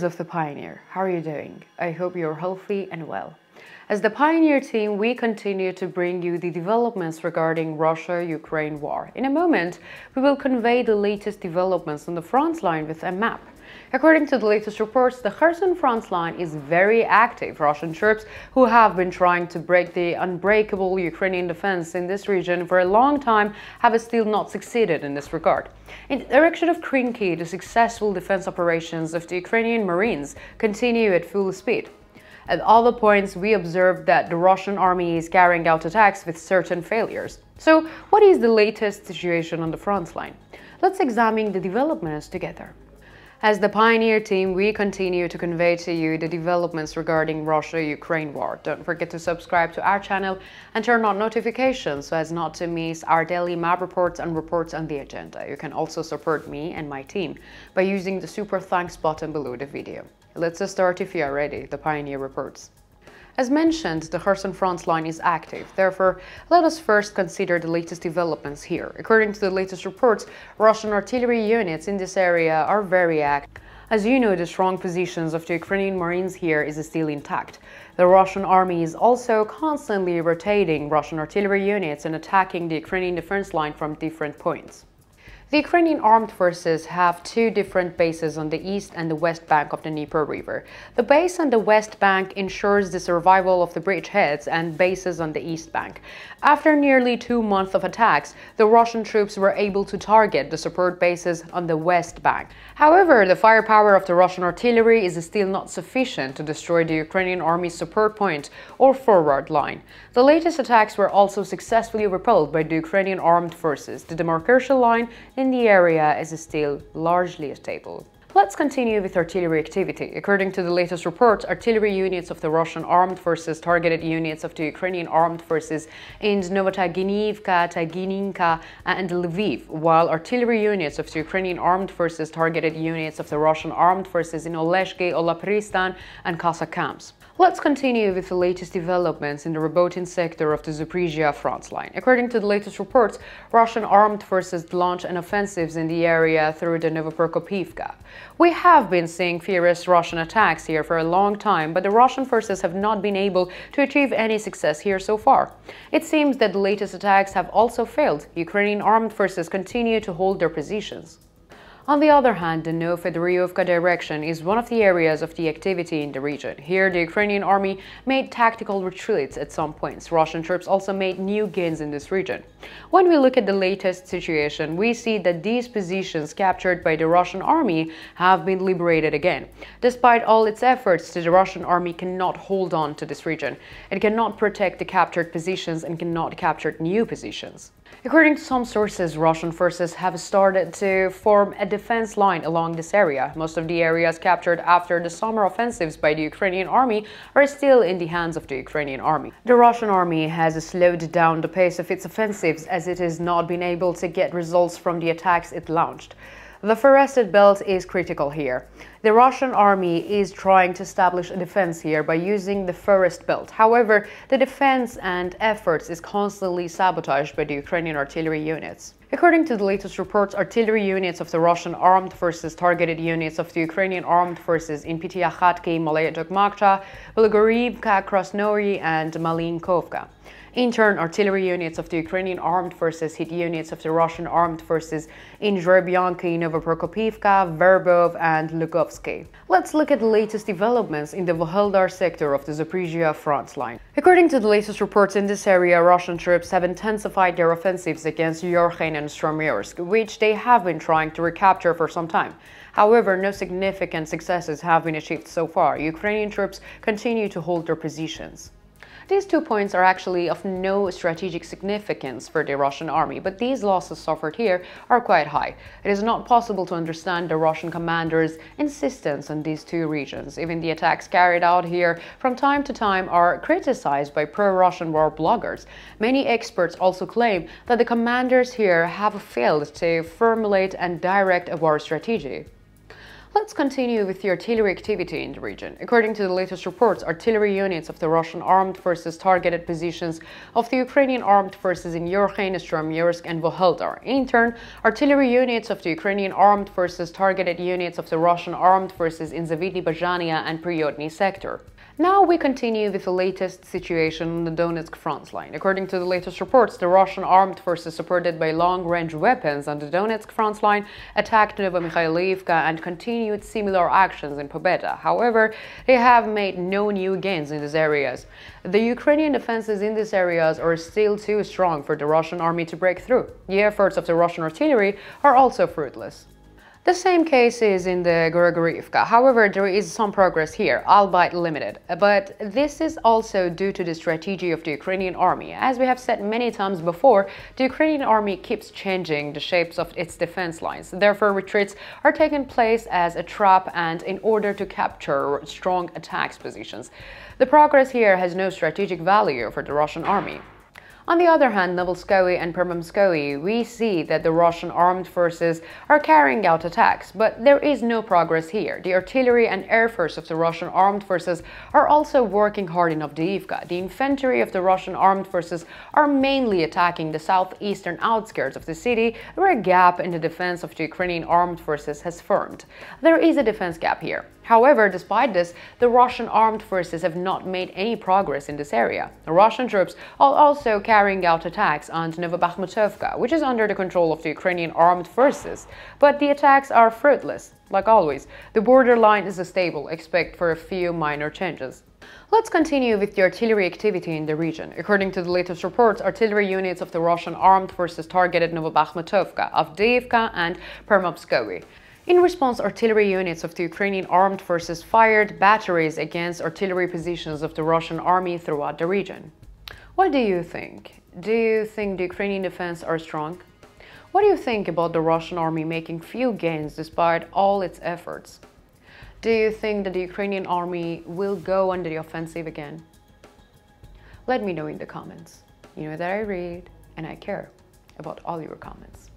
viewers of the Pioneer, how are you doing? I hope you're healthy and well. As the Pioneer team, we continue to bring you the developments regarding Russia-Ukraine war. In a moment, we will convey the latest developments on the front line with a map. According to the latest reports, the Kherson front line is very active. Russian troops who have been trying to break the unbreakable Ukrainian defense in this region for a long time have still not succeeded in this regard. In the direction of Krynki, the successful defense operations of the Ukrainian Marines continue at full speed. At other points, we observed that the Russian army is carrying out attacks with certain failures. So, what is the latest situation on the front line? Let's examine the developments together. As the Pioneer team, we continue to convey to you the developments regarding Russia-Ukraine war. Don't forget to subscribe to our channel and turn on notifications so as not to miss our daily map reports and reports on the agenda. You can also support me and my team by using the super thanks button below the video. Let's start if you are ready, the Pioneer reports. As mentioned, the Kherson front line is active. Therefore, let us first consider the latest developments here. According to the latest reports, Russian artillery units in this area are very active. As you know, the strong positions of the Ukrainian Marines here is still intact. The Russian army is also constantly rotating Russian artillery units and attacking the Ukrainian defense line from different points. The Ukrainian armed forces have two different bases on the east and the west bank of the Dnieper River. The base on the west bank ensures the survival of the bridgeheads and bases on the east bank. After nearly 2 months of attacks, the Russian troops were able to target the support bases on the west bank. However, the firepower of the Russian artillery is still not sufficient to destroy the Ukrainian army's support point or forward line. The latest attacks were also successfully repelled by the Ukrainian armed forces. The demarcation line in the area is still largely stable. Let's continue with artillery activity. According to the latest reports, artillery units of the Russian armed forces targeted units of the Ukrainian armed forces in Novotaginiivka, Tagininka, and Lviv, while artillery units of the Ukrainian armed forces targeted units of the Russian armed forces in Oleshki, Olapristan, and Kasakams. Let's continue with the latest developments in the Robotin sector of the Zaporizhia front line. According to the latest reports, Russian armed forces launched an offensive in the area through the Novoprokopivka. We have been seeing furious Russian attacks here for a long time, but the Russian forces have not been able to achieve any success here so far. It seems that the latest attacks have also failed. Ukrainian armed forces continue to hold their positions. On the other hand, the Novofedoryovka direction is one of the areas of the activity in the region. Here, the Ukrainian army made tactical retreats at some points. Russian troops also made new gains in this region. When we look at the latest situation, we see that these positions captured by the Russian army have been liberated again. Despite all its efforts, the Russian army cannot hold on to this region. It cannot protect the captured positions and cannot capture new positions. According to some sources, Russian forces have started to form a defense line along this area. Most of the areas captured after the summer offensives by the Ukrainian army are still in the hands of the Ukrainian army. The Russian army has slowed down the pace of its offensives as it has not been able to get results from the attacks it launched. The forested belt is critical here. The Russian army is trying to establish a defense here by using the forest belt. However, the defense and efforts is constantly sabotaged by the Ukrainian artillery units. According to the latest reports, artillery units of the Russian armed forces targeted units of the Ukrainian armed forces in Pityakhatki, Malaya Tokmakcha, Belogorivka, Krasnoye, and Malinkovka. In turn, artillery units of the Ukrainian armed forces hit units of the Russian armed forces in Zhrebyanki, Novoprokopivka, Verbov, and Lukovsky. Let's look at the latest developments in the Vohildar sector of the Zaporizhia front line. According to the latest reports in this area, Russian troops have intensified their offensives against Yorkhain and Stromyorsk, which they have been trying to recapture for some time. However, no significant successes have been achieved so far. Ukrainian troops continue to hold their positions. These 2 points are actually of no strategic significance for the Russian army, but these losses suffered here are quite high. It is not possible to understand the Russian commanders' insistence on these 2 regions. Even the attacks carried out here from time to time are criticized by pro-Russian war bloggers. Many experts also claim that the commanders here have failed to formulate and direct a war strategy. Let's continue with the artillery activity in the region. According to the latest reports, artillery units of the Russian armed forces targeted positions of the Ukrainian armed forces in Kherson, Stromyorsk and Vohildar. In turn, artillery units of the Ukrainian armed forces targeted units of the Russian armed forces in Zavidny Bazhania and Priyodny sector. Now we continue with the latest situation on the Donetsk front line. According to the latest reports, the Russian armed forces supported by long-range weapons on the Donetsk front line attacked Novomikhailivka and continued similar actions in Pobeda. However, they have made no new gains in these areas. The Ukrainian defenses in these areas are still too strong for the Russian army to break through. The efforts of the Russian artillery are also fruitless. The same case is in the Gorogorivka. However, there is some progress here, albeit limited. But this is also due to the strategy of the Ukrainian army. As we have said many times before, the Ukrainian army keeps changing the shapes of its defense lines. Therefore, retreats are taking place as a trap and in order to capture strong attacks positions. The progress here has no strategic value for the Russian army. On the other hand, Novoskoye and Permomskoye, we see that the Russian armed forces are carrying out attacks, but there is no progress here. The artillery and air force of the Russian armed forces are also working hard in Avdiivka. The infantry of the Russian armed forces are mainly attacking the southeastern outskirts of the city, where a gap in the defense of the Ukrainian armed forces has formed. There is a defense gap here. However, despite this, the Russian armed forces have not made any progress in this area. The Russian troops are also carrying out attacks on Novobakhmutovka, which is under the control of the Ukrainian armed forces. But the attacks are fruitless. Like always, the borderline is stable, except for a few minor changes. Let's continue with the artillery activity in the region. According to the latest reports, artillery units of the Russian armed forces targeted Novobakhmutovka, Avdiivka and Permomskoye. In response, artillery units of the Ukrainian armed forces fired batteries against artillery positions of the Russian army throughout the region. What do you think? Do you think the Ukrainian defense are strong? What do you think about the Russian army making few gains despite all its efforts? Do you think that the Ukrainian army will go on the offensive again? Let me know in the comments. You know that I read and I care about all your comments.